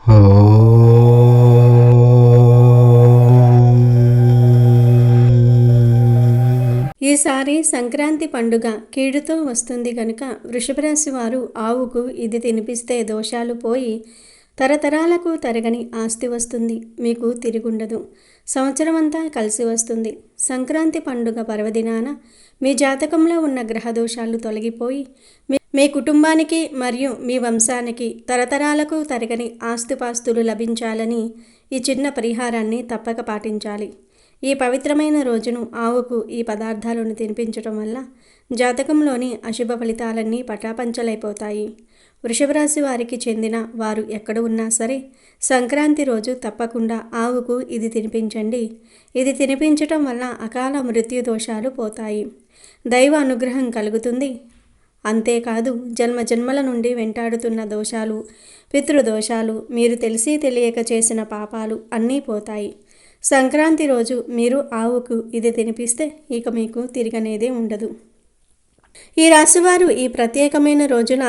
ఈసారి సంక్రాంతి పండుగ కీడుతో వస్తుంది కనుక వృషభరాశి వారు ఆవుకు ఇది తినిపిస్తే దోషాలు పోయి తరతరాలకు తరగని ఆస్తి వస్తుంది. మీకు తిరుగుండదు. సంవత్సరం అంతా కలిసి వస్తుంది. సంక్రాంతి పండుగ పర్వదినాన మీ జాతకంలో ఉన్న గ్రహదోషాలు తొలగిపోయి మీ కుటుంబానికి మరియు మీ వంశానికి తరతరాలకు తరగని ఆస్తిపాస్తులు లభించాలని ఈ చిన్న పరిహారాన్ని తప్పక పాటించాలి. ఈ పవిత్రమైన రోజును ఆవుకు ఈ పదార్థాలను తినిపించడం వల్ల జాతకంలోని అశుభ ఫలితాలన్నీ పటాపంచలైపోతాయి. వృషభరాశి వారికి చెందిన వారు ఎక్కడ ఉన్నా సరే సంక్రాంతి రోజు తప్పకుండా ఆవుకు ఇది తినిపించండి. ఇది తినిపించటం వల్ల అకాల మృత్యు దోషాలు పోతాయి. దైవ అనుగ్రహం కలుగుతుంది. అంతేకాదు జన్మజన్మల నుండి వెంటాడుతున్న దోషాలు, పితృదోషాలు, మీరు తెలిసి తెలియక చేసిన పాపాలు అన్నీ పోతాయి. సంక్రాంతి రోజు మీరు ఆవుకు ఇది తినిపిస్తే ఇక మీకు తిరగనేదే ఉండదు. ఈ రాశివారు ఈ ప్రత్యేకమైన రోజున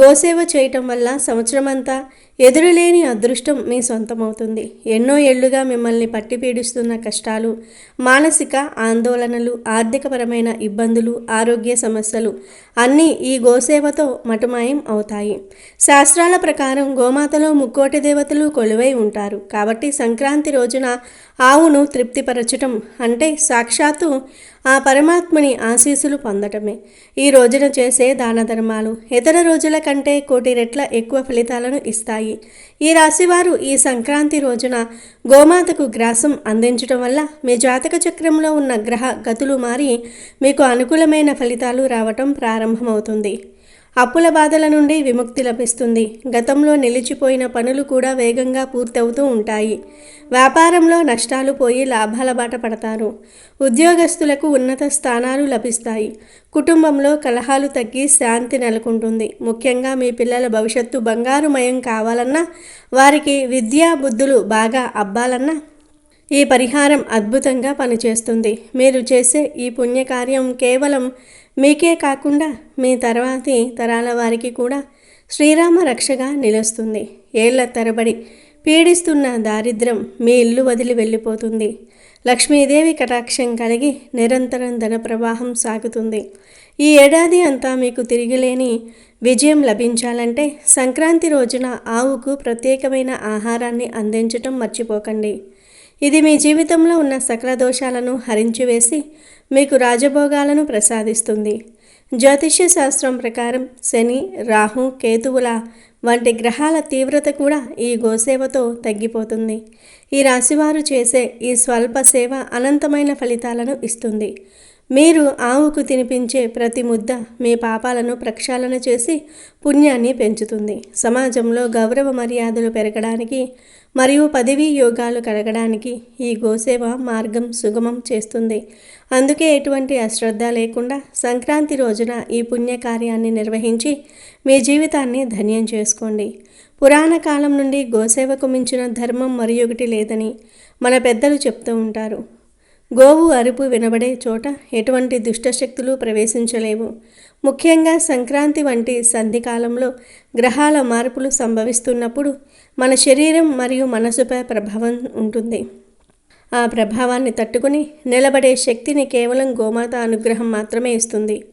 గోసేవ చేయటం వల్ల సంవత్సరమంతా ఎదురులేని అదృష్టం మీ సొంతమవుతుంది. ఎన్నో ఏళ్లుగా మిమ్మల్ని పట్టి పీడిస్తున్న కష్టాలు, మానసిక ఆందోళనలు, ఆర్థికపరమైన ఇబ్బందులు, ఆరోగ్య సమస్యలు అన్నీ ఈ గోసేవతో మటుమాయం అవుతాయి. శాస్త్రాల ప్రకారం గోమాతలో ముక్కోటి దేవతలు కొలువై ఉంటారు. కాబట్టి సంక్రాంతి రోజున ఆవును తృప్తిపరచటం అంటే సాక్షాత్తు ఆ పరమాత్మని ఆశీస్సులు పొందటమే. ఈ రోజున చేసే దాన ధర్మాలు ఇతర రోజుల కంటే కోటి రెట్ల ఎక్కువ ఫలితాలను ఇస్తాయి. ఈ రాశివారు ఈ సంక్రాంతి రోజున గోమాతకు గ్రాసం అందించడం వల్ల మీ జాతక చక్రంలో ఉన్న గ్రహ గతులు మారి మీకు అనుకూలమైన ఫలితాలు రావటం ప్రారంభమవుతుంది. అప్పుల బాధల నుండి విముక్తి లభిస్తుంది. గతంలో నిలిచిపోయిన పనులు కూడా వేగంగా పూర్తవుతూ ఉంటాయి. వ్యాపారంలో నష్టాలు పోయి లాభాల బాట పడతారు. ఉద్యోగస్తులకు ఉన్నత స్థానాలు లభిస్తాయి. కుటుంబంలో కలహాలు తగ్గి శాంతి నెలకొంటుంది. ముఖ్యంగా మీ పిల్లల భవిష్యత్తు బంగారుమయం కావాలన్నా, వారికి విద్యా బుద్ధులు బాగా అబ్బాలన్నా ఈ పరిహారం అద్భుతంగా పనిచేస్తుంది. మీరు చేసే ఈ పుణ్యకార్యం కేవలం మీకే కాకుండా మీ తర్వాతి తరాల వారికి కూడా శ్రీరామ రక్షగా నిలుస్తుంది. ఏళ్ల తరబడి పీడిస్తున్న దారిద్ర్యం మీ ఇల్లు వదిలి వెళ్ళిపోతుంది. లక్ష్మీదేవి కటాక్షం కలిగి నిరంతరం ధన ప్రవాహం సాగుతుంది. ఈ ఏడాది అంతా మీకు తిరిగిలేని విజయం లభించాలంటే సంక్రాంతి రోజున ఆవుకు ప్రత్యేకమైన ఆహారాన్ని అందించటం మర్చిపోకండి. ఇది మీ జీవితంలో ఉన్న సకల దోషాలను హరించివేసి మీకు రాజభోగాలను ప్రసాదిస్తుంది. జ్యోతిష్య శాస్త్రం ప్రకారం శని, రాహు, కేతువుల వంటి గ్రహాల తీవ్రత కూడా ఈ గోసేవతో తగ్గిపోతుంది. ఈ రాశివారు చేసే ఈ స్వల్ప సేవ అనంతమైన ఫలితాలను ఇస్తుంది. మీరు ఆవుకు తినిపించే ప్రతి ముద్ద మీ పాపాలను ప్రక్షాళన చేసి పుణ్యాన్ని పెంచుతుంది. సమాజంలో గౌరవ మర్యాదలు పెరగడానికి మరియు పదవీ యోగాలు కలగడానికి ఈ గోసేవ మార్గం సుగమం చేస్తుంది. అందుకే ఎటువంటి అశ్రద్ధ లేకుండా సంక్రాంతి రోజున ఈ పుణ్యకార్యాన్ని నిర్వహించి మీ జీవితాన్ని ధన్యం చేసుకోండి. పురాణ కాలం నుండి గోసేవకు మించిన ధర్మం మరియొకటి లేదని మన పెద్దలు చెప్తూ ఉంటారు. గోవు అరుపు వినబడే చోట ఎటువంటి దుష్టశక్తులు ప్రవేశించలేవు. ముఖ్యంగా సంక్రాంతి వంటి సంధికాలంలో గ్రహాల మార్పులు సంభవిస్తున్నప్పుడు మన శరీరం మరియు మనసుపై ప్రభావం ఉంటుంది. ఆ ప్రభావాన్ని తట్టుకుని నిలబడే శక్తిని కేవలం గోమాత అనుగ్రహం మాత్రమే ఇస్తుంది.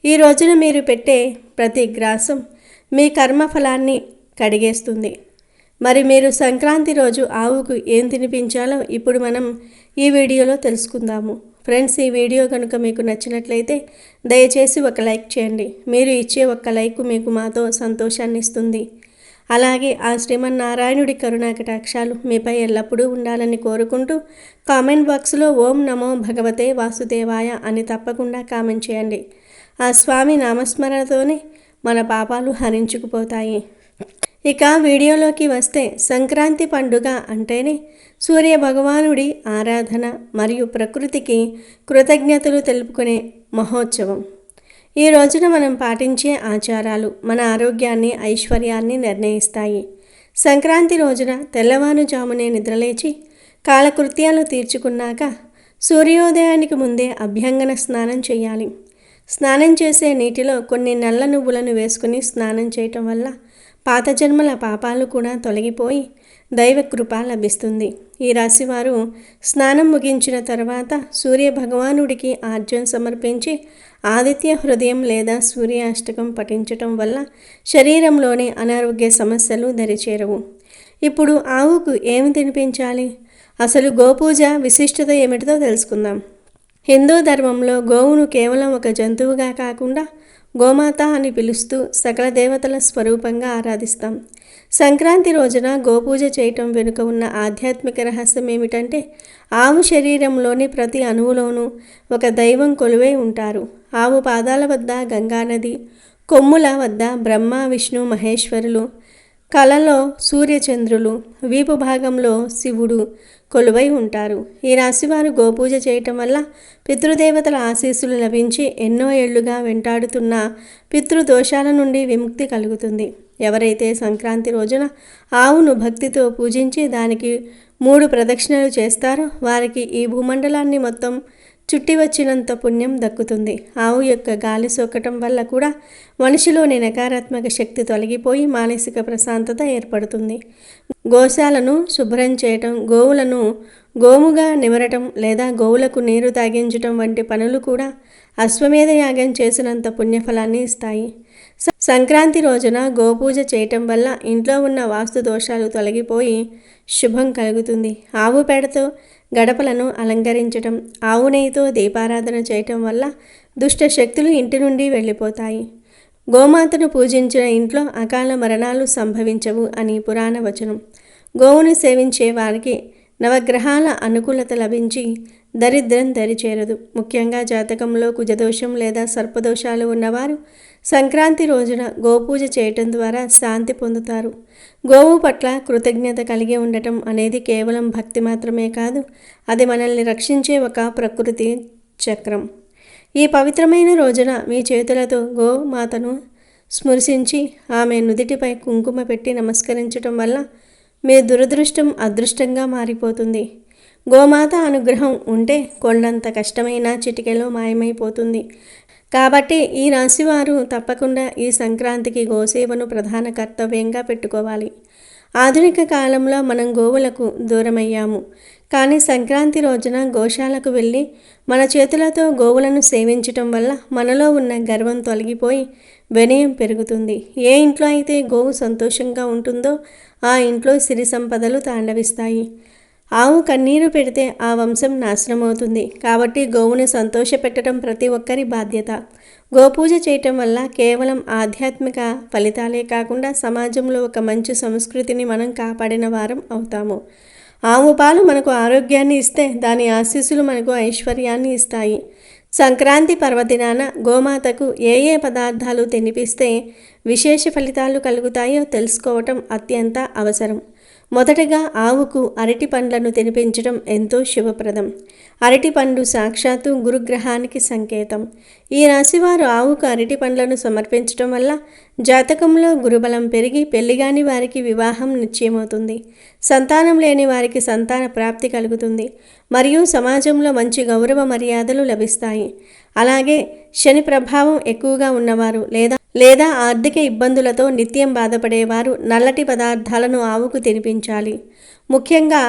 ఈ రోజున మీరు పెట్టే ప్రతి గ్రాసం మీ కర్మఫలాన్ని కడిగేస్తుంది. మరి మీరు సంక్రాంతి రోజు ఆవుకు ఏం తినిపించాలో ఇప్పుడు మనం ఈ వీడియోలో తెలుసుకుందాము. ఫ్రెండ్స్, ఈ వీడియో కనుక మీకు నచ్చినట్లయితే దయచేసి ఒక లైక్ చేయండి. మీరు ఇచ్చే ఒక్క లైక్ మీకు మాతో సంతోషాన్ని ఇస్తుంది. అలాగే ఆ శ్రీమన్నారాయణుడి కరుణా కటాక్షాలు మీపై ఎల్లప్పుడూ ఉండాలని కోరుకుంటూ కామెంట్ బాక్స్లో ఓం నమో భగవతే వాసుదేవాయ అని తప్పకుండా కామెంట్ చేయండి. ఆ స్వామి నామస్మరణతోనే మన పాపాలు హరించుకుపోతాయి. ఇక వీడియోలోకి వస్తే సంక్రాంతి పండుగ అంటేనే సూర్య భగవానుడి ఆరాధన మరియు ప్రకృతికి కృతజ్ఞతలు తెలుపుకునే మహోత్సవం. ఈ రోజున మనం పాటించే ఆచారాలు మన ఆరోగ్యాన్ని, ఐశ్వర్యాన్ని నిర్ణయిస్తాయి. సంక్రాంతి రోజున తెల్లవారుజామునే నిద్రలేచి కాలకృత్యాలు తీర్చుకున్నాక సూర్యోదయానికి ముందే అభ్యంగన స్నానం చేయాలి. స్నానం చేసే నీటిలో కొన్ని నల్ల నువ్వులను వేసుకుని స్నానం చేయటం వల్ల పాత జన్మల పాపాలు కూడా తొలగిపోయి దైవ కృప లభిస్తుంది. ఈ రాశివారు స్నానం ముగించిన తర్వాత సూర్య భగవానుడికి ఆర్జ్యం సమర్పించి ఆదిత్య హృదయం లేదా సూర్యాష్టకం పఠించటం వల్ల శరీరంలోని అనారోగ్య సమస్యలు దరిచేరవు. ఇప్పుడు ఆవుకు ఏమి తినిపించాలి? అసలు గోపూజ విశిష్టత ఏమిటిదో తెలుసుకుందాం. హిందూ ధర్మంలో గోవును కేవలం ఒక జంతువుగా కాకుండా గోమాత అని పిలుస్తూ సకల దేవతల స్వరూపంగా ఆరాధిస్తాం. సంక్రాంతి రోజున గోపూజ చేయటం వెనుక ఉన్న ఆధ్యాత్మిక రహస్యం ఏమిటంటే, ఆవు శరీరంలోని ప్రతి అణువులోనూ ఒక దైవం కొలువై ఉంటారు. ఆవు పాదాల వద్ద గంగానది, కొమ్ముల వద్ద బ్రహ్మ విష్ణు మహేశ్వరులు, కలలో సూర్యచంద్రులు, వీపు భాగంలో శివుడు కొలువై ఉంటారు. ఈ రాశివారు గోపూజ చేయటం వల్ల పితృదేవతల ఆశీస్సులు లభించి ఎన్నో ఏళ్లుగా వెంటాడుతున్న పితృదోషాల నుండి విముక్తి కలుగుతుంది. ఎవరైతే సంక్రాంతి రోజున ఆవును భక్తితో పూజించి దానికి 3 ప్రదక్షిణలు చేస్తారో వారికి ఈ భూమండలాన్ని మొత్తం చుట్టి వచ్చినంత పుణ్యం దక్కుతుంది. ఆవు యొక్క గాలి సోకటం వల్ల కూడా మనిషిలోని నకారాత్మక శక్తి తొలగిపోయి మానసిక ప్రశాంతత ఏర్పడుతుంది. గోశాలను శుభ్రం చేయటం, గోవులను గోముగా నిమరటం లేదా గోవులకు నీరు తాగించటం వంటి పనులు కూడా అశ్వమేధ యాగం చేసినంత పుణ్యఫలాన్ని ఇస్తాయి. సంక్రాంతి రోజున గోపూజ చేయటం వల్ల ఇంట్లో ఉన్న వాస్తు దోషాలు తొలగిపోయి శుభం కలుగుతుంది. ఆవు పేడతో గడపలను అలంకరించటం, ఆవు నెయ్యితో దీపారాధన చేయటం వల్ల దుష్ట శక్తులు ఇంటి నుండి వెళ్ళిపోతాయి. గోమాతను పూజించిన ఇంట్లో అకాల మరణాలు సంభవించవు అని పురాణ వచనం. గోవుని సేవించే వారికి నవగ్రహాల అనుకూలత లభించి దరిద్రం దరిచేరదు. ముఖ్యంగా జాతకంలో కుజదోషం లేదా సర్పదోషాలు ఉన్నవారు సంక్రాంతి రోజున గోపూజ చేయటం ద్వారా శాంతి పొందుతారు. గోవు పట్ల కృతజ్ఞత కలిగి ఉండటం అనేది కేవలం భక్తి మాత్రమే కాదు, అది మనల్ని రక్షించే ఒక ప్రకృతి చక్రం. ఈ పవిత్రమైన రోజున మీ చేతులతో గోమాతను స్మృశించి ఆమె నుదిటిపై కుంకుమ పెట్టి నమస్కరించటం వల్ల మీ దురదృష్టం అదృష్టంగా మారిపోతుంది. గోమాత అనుగ్రహం ఉంటే కొండంత కష్టమైన చిటికెలో మాయమైపోతుంది. కాబట్టి ఈ రాశివారు తప్పకుండా ఈ సంక్రాంతికి గోసేవను ప్రధాన కర్తవ్యంగా పెట్టుకోవాలి. ఆధునిక కాలంలో మనం గోవులకు దూరమయ్యాము, కానీ సంక్రాంతి రోజున గోశాలకు వెళ్ళి మన చేతులతో గోవులను సేవించటం వల్ల మనలో ఉన్న గర్వం తొలగిపోయి వినయం పెరుగుతుంది. ఏ ఇంట్లో అయితే గోవు సంతోషంగా ఉంటుందో ఆ ఇంట్లో సిరి సంపదలు తాండవిస్తాయి. ఆవు కన్నీరు పెడితే ఆ వంశం నాశనమవుతుంది. కాబట్టి గోవును సంతోషపెట్టడం ప్రతి ఒక్కరి బాధ్యత. గోపూజ చేయటం వల్ల కేవలం ఆధ్యాత్మిక ఫలితాలే కాకుండా సమాజంలో ఒక మంచి సంస్కృతిని మనం కాపాడిన వారం అవుతాము. ఆవు పాలు మనకు ఆరోగ్యాన్ని ఇస్తే దాని ఆశీస్సులు మనకు ఐశ్వర్యాన్ని ఇస్తాయి. సంక్రాంతి పర్వదినాన గోమాతకు ఏ ఏ పదార్థాలు తినిపిస్తే విశేష ఫలితాలు కలుగుతాయో తెలుసుకోవటం అత్యంత అవసరం. మొదటగా ఆవుకు అరటి పండ్లను తినిపించడం ఎంతో శుభప్రదం. అరటి పండు సాక్షాత్తు గురుగ్రహానికి సంకేతం. ఈ రాశివారు ఆవుకు అరటి పండ్లను సమర్పించడం వల్ల జాతకంలో గురుబలం పెరిగి పెళ్లిగాని వారికి వివాహం నిశ్చయమవుతుంది. సంతానం లేని వారికి సంతాన ప్రాప్తి కలుగుతుంది మరియు సమాజంలో మంచి గౌరవ మర్యాదలు లభిస్తాయి. అలాగే శని ప్రభావం ఎక్కువగా ఉన్నవారు లేదా ఆర్థిక ఇబ్బందులతో నిత్యం బాధపడేవారు నల్లటి పదార్థాలను ఆవుకు తినిపించాలి. ముఖ్యంగా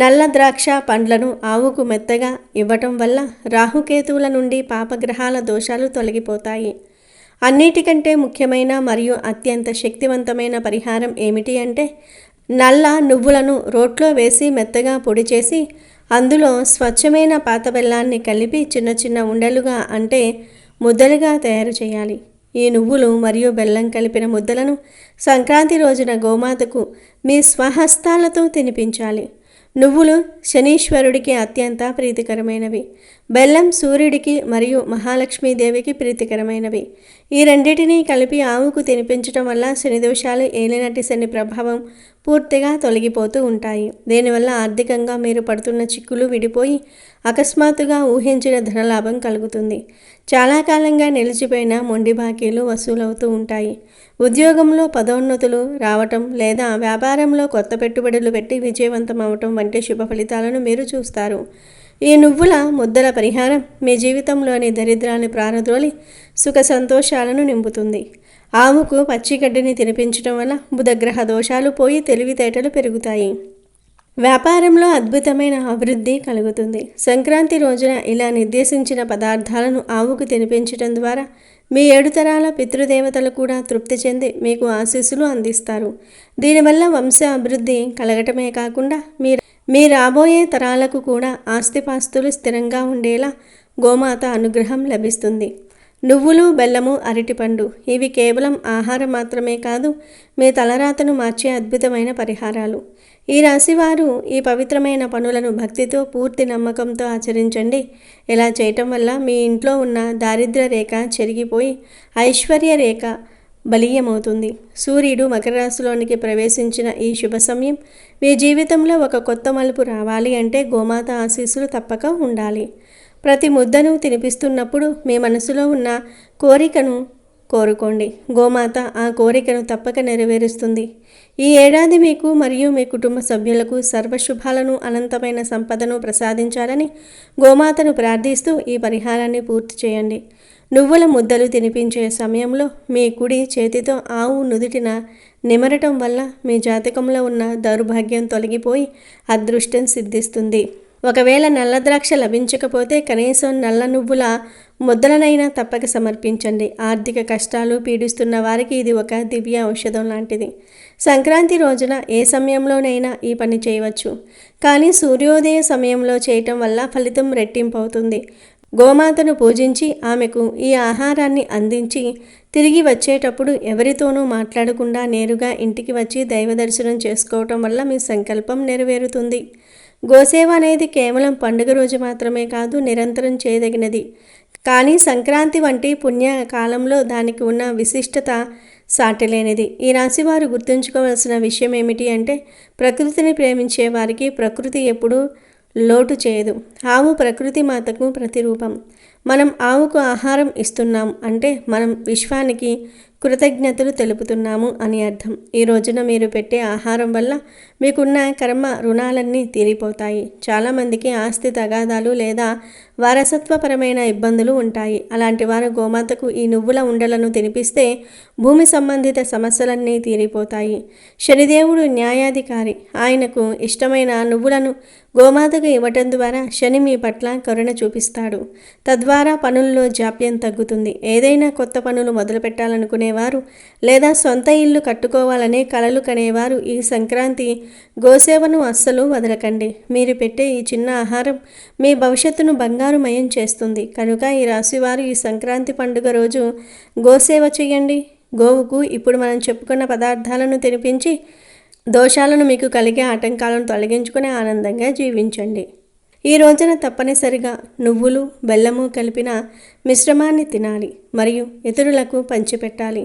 నల్ల ద్రాక్ష పండ్లను ఆవుకు మెత్తగా ఇవ్వటం వల్ల రాహుకేతువుల నుండి పాపగ్రహాల దోషాలు తొలగిపోతాయి. అన్నిటికంటే ముఖ్యమైన మరియు అత్యంత శక్తివంతమైన పరిహారం ఏమిటి అంటే, నల్ల నువ్వులను రోట్లో వేసి మెత్తగా పొడి చేసి అందులో స్వచ్ఛమైన పాత బెల్లాన్ని కలిపి చిన్న చిన్న ఉండలుగా అంటే ముద్దలుగా తయారు చేయాలి. ఈ నువ్వులు మరియు బెల్లం కలిపిన ముద్దలను సంక్రాంతి రోజున గోమాతకు మీ స్వహస్తాలతో తినిపించాలి. నువ్వులు శనీశ్వరుడికి అత్యంత ప్రీతికరమైనవి. బెల్లం సూర్యుడికి మరియు మహాలక్ష్మీదేవికి ప్రీతికరమైనవి. ఈ రెండింటినీ కలిపి ఆవుకు తినిపించడం వల్ల శనిదోషాలు ఏలినటి శని ప్రభావం పూర్తిగా తొలగిపోతూ ఉంటాయి. దీనివల్ల ఆర్థికంగా మీరు పడుతున్న చిక్కులు విడిపోయి అకస్మాత్తుగా ఊహించిన ధనలాభం కలుగుతుంది. చాలా కాలంగా నిలిచిపోయిన మొండి బాకీలు వసూలవుతూ ఉంటాయి. ఉద్యోగంలో పదోన్నతులు రావటం లేదా వ్యాపారంలో కొత్త పెట్టుబడులు పెట్టి విజయవంతం అవటం వంటి శుభ ఫలితాలను మీరు చూస్తారు. ఈ నువ్వుల ముద్దల పరిహారం మీ జీవితంలోని దరిద్రాన్ని ప్రారద్రోలి సుఖ సంతోషాలను నింపుతుంది. ఆవుకు పచ్చిగడ్డిని తినిపించడం వల్ల బుధగ్రహ దోషాలు పోయి తెలివితేటలు పెరుగుతాయి. వ్యాపారంలో అద్భుతమైన అభివృద్ధి కలుగుతుంది. సంక్రాంతి రోజున ఇలా నిర్దేశించిన పదార్థాలను ఆవుకు తినిపించడం ద్వారా మీ 7 తరాల పితృదేవతలు కూడా తృప్తి చెంది మీకు ఆశీస్సులు అందిస్తారు. దీనివల్ల వంశ అభివృద్ధి కలగటమే కాకుండా మీ రాబోయే తరాలకు కూడా ఆస్తిపాస్తులు స్థిరంగా ఉండేలా గోమాత అనుగ్రహం లభిస్తుంది. నువ్వులు, బెల్లము, అరటిపండు ఇవి కేవలం ఆహారం మాత్రమే కాదు, మీ తలరాతను మార్చే అద్భుతమైన పరిహారాలు. ఈ రాశివారు ఈ పవిత్రమైన పనులను భక్తితో, పూర్తి నమ్మకంతో ఆచరించండి. ఇలా చేయటం వల్ల మీ ఇంట్లో ఉన్న దారిద్ర్య రేఖ చెరిగిపోయి ఐశ్వర్య రేఖ బలీయమవుతుంది. సూర్యుడు మకర రాశిలోనికి ప్రవేశించిన ఈ శుభ సమయం మీ జీవితంలో ఒక కొత్త మలుపు రావాలి అంటే గోమాత ఆశీస్సులు తప్పక ఉండాలి. ప్రతి ముద్దను తినిపిస్తున్నప్పుడు మీ మనసులో ఉన్న కోరికను కోరుకోండి. గోమాత ఆ కోరికను తప్పక నెరవేరుస్తుంది. ఈ ఏడాది మీకు మరియు మీ కుటుంబ సభ్యులకు సర్వశుభాలను, అనంతమైన సంపదను ప్రసాదించాలని గోమాతను ప్రార్థిస్తూ ఈ పరిహారాన్ని పూర్తి చేయండి. నువ్వుల ముద్దలు తినిపించే సమయంలో మీ కుడి చేతితో ఆవు నుదుటిన నిమరటం వల్ల మీ జాతకంలో ఉన్న దౌర్భాగ్యం తొలగిపోయి అదృష్టం సిద్ధిస్తుంది. ఒకవేళ నల్ల ద్రాక్ష లభించకపోతే కనీసం నల్ల నువ్వుల ముద్దలనైనా తప్పక సమర్పించండి. ఆర్థిక కష్టాలు పీడిస్తున్న వారికి ఇది ఒక దివ్య ఔషధం లాంటిది. సంక్రాంతి రోజున ఏ సమయంలోనైనా ఈ పని చేయవచ్చు, కానీ సూర్యోదయ సమయంలో చేయటం వల్ల ఫలితం రెట్టింపు అవుతుంది. గోమాతను పూజించి ఆమెకు ఈ ఆహారాన్ని అందించి తిరిగి వచ్చేటప్పుడు ఎవరితోనూ మాట్లాడకుండా నేరుగా ఇంటికి వచ్చి దైవ దర్శనం చేసుకోవటం వల్ల మీ సంకల్పం నెరవేరుతుంది. గోసేవ అనేది కేవలం పండుగ రోజు మాత్రమే కాదు, నిరంతరం చేయదగినది. కానీ సంక్రాంతి వంటి పుణ్య కాలంలో దానికి ఉన్న విశిష్టత సాటిలేనిది. ఈ రాశివారు గుర్తుంచుకోవాల్సిన విషయం ఏమిటి అంటే, ప్రకృతిని ప్రేమించే వారికి ప్రకృతి ఎప్పుడూ లోటు చేయదు. ఆవు ప్రకృతి మాతకు ప్రతిరూపం. మనం ఆవుకు ఆహారం ఇస్తున్నాం అంటే మనం విశ్వానికి కృతజ్ఞతలు తెలుపుతున్నాము అని అర్థం. ఈ రోజున మీరు పెట్టే ఆహారం వల్ల మీకున్న కర్మ రుణాలన్నీ తీరిపోతాయి. చాలామందికి ఆస్తి తగాదాలు లేదా వారసత్వపరమైన ఇబ్బందులు ఉంటాయి. అలాంటి వారు గోమాతకు ఈ నువ్వుల ఉండలను తినిపిస్తే భూమి సంబంధిత సమస్యలన్నీ తీరిపోతాయి. శనిదేవుడు న్యాయాధికారి. ఆయనకు ఇష్టమైన నువ్వులను గోమాతకు ఇవ్వటం ద్వారా శని మీ పట్ల కరుణ చూపిస్తాడు. తద్వారా పనుల్లో జాప్యం తగ్గుతుంది. ఏదైనా కొత్త పనులు మొదలు పెట్టాలనుకునేవారు లేదా సొంత ఇల్లు కట్టుకోవాలనే కలలు కనేవారు ఈ సంక్రాంతి గోసేవను అస్సలు వదలకండి. మీరు పెట్టే ఈ చిన్న ఆహారం మీ భవిష్యత్తును బంగారుమయం చేస్తుంది. కనుక ఈ రాశివారు ఈ సంక్రాంతి పండుగ రోజు గోసేవ చేయండి. గోవుకు ఇప్పుడు మనం చెప్పుకున్న పదార్థాలను తినిపించి దోషాలను, మీకు కలిగే ఆటంకాలను తొలగించుకుని ఆనందంగా జీవించండి. ఈ రోజున తప్పనిసరిగా నువ్వులు, బెల్లము కలిపిన మిశ్రమాన్ని తినాలి మరియు ఇతరులకు పంచిపెట్టాలి.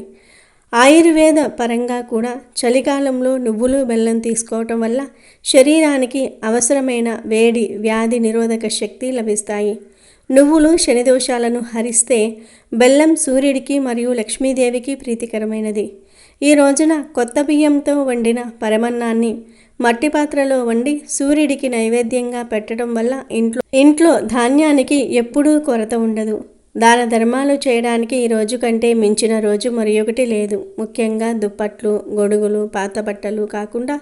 ఆయుర్వేద పరంగా కూడా చలికాలంలో నువ్వులు, బెల్లం తీసుకోవటం వల్ల శరీరానికి అవసరమైన వేడి, వ్యాధి నిరోధక శక్తి లభిస్తాయి. నువ్వులు శని దోషాలను హరిస్తే, బెల్లం సూర్యుడికి మరియు లక్ష్మీదేవికి ప్రీతికరమైనది. ఈ రోజున కొత్త బియ్యంతో వండిన పరమన్నాన్ని మట్టి పాత్రలో వండి సూర్యుడికి నైవేద్యంగా పెట్టడం వల్ల ఇంట్లో ధాన్యానికి ఎప్పుడూ కొరత ఉండదు. దాన ధర్మాలు చేయడానికి ఈ రోజు కంటే మించిన రోజు మరొకటి లేదు. ముఖ్యంగా దుప్పట్లు, గొడుగులు, పాత బట్టలు కాకుండా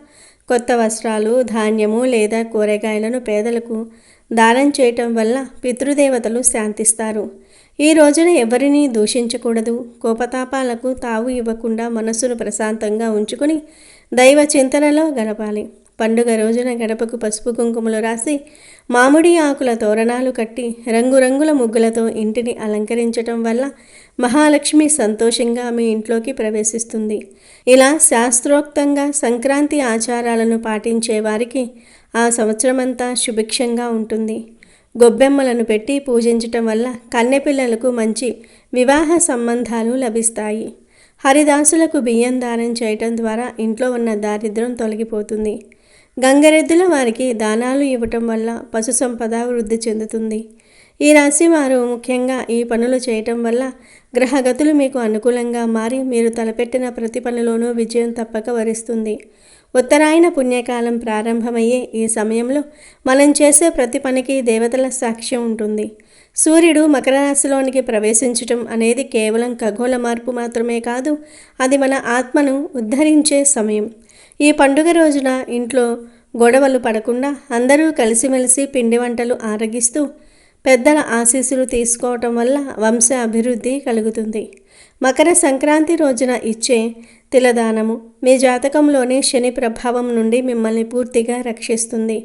కొత్త వస్త్రాలు, ధాన్యము లేదా కూరగాయలను పేదలకు దానం చేయటం వల్ల పితృదేవతలు శాంతిస్తారు. ఈ రోజున ఎవరినీ దూషించకూడదు. కోపతాపాలకు తావు ఇవ్వకుండా మనస్సును ప్రశాంతంగా ఉంచుకొని దైవ చింతనలో గడపాలి. పండుగ రోజున గడపకు పసుపు కుంకుమలు రాసి మామిడి ఆకుల తోరణాలు కట్టి రంగురంగుల ముగ్గులతో ఇంటిని అలంకరించటం వల్ల మహాలక్ష్మి సంతోషంగా మీ ఇంట్లోకి ప్రవేశిస్తుంది. ఇలా శాస్త్రోక్తంగా సంక్రాంతి ఆచారాలను పాటించే వారికి ఆ సంవత్సరమంతా సుభిక్షంగా ఉంటుంది. గొబ్బెమ్మలను పెట్టి పూజించటం వల్ల కన్నెపిల్లలకు మంచి వివాహ సంబంధాలు లభిస్తాయి. హరిదాసులకు బియ్యం దానం చేయటం ద్వారా ఇంట్లో ఉన్న దారిద్ర్యం తొలగిపోతుంది. గంగరెద్దుల వారికి దానాలు ఇవ్వటం వల్ల పశు సంపద వృద్ధి చెందుతుంది. ఈ రాశి వారు ముఖ్యంగా ఈ పనులు చేయటం వల్ల గ్రహగతులు మీకు అనుకూలంగా మారి మీరు తలపెట్టిన ప్రతి పనిలోనూ విజయం తప్పక వరిస్తుంది. ఉత్తరాయణ పుణ్యకాలం ప్రారంభమయ్యే ఈ సమయంలో మనం చేసే ప్రతి పనికి దేవతల సాక్ష్యం ఉంటుంది. సూర్యుడు మకర రాశిలోనికి ప్రవేశించటం అనేది కేవలం ఖగోళ మార్పు మాత్రమే కాదు, అది మన ఆత్మను ఉద్ధరించే సమయం. ఈ పండుగ రోజున ఇంట్లో గొడవలు పడకుండా అందరూ కలిసిమెలిసి పిండి వంటలు ఆరగిస్తూ పెద్దల ఆశీస్సులు తీసుకోవటం వల్ల వంశ అభివృద్ధి కలుగుతుంది. మకర సంక్రాంతి రోజున ఇచ్చే తిలదానము మీ జాతకంలోని శని ప్రభావం నుండి మిమ్మల్ని పూర్తిగా రక్షిస్తుంది.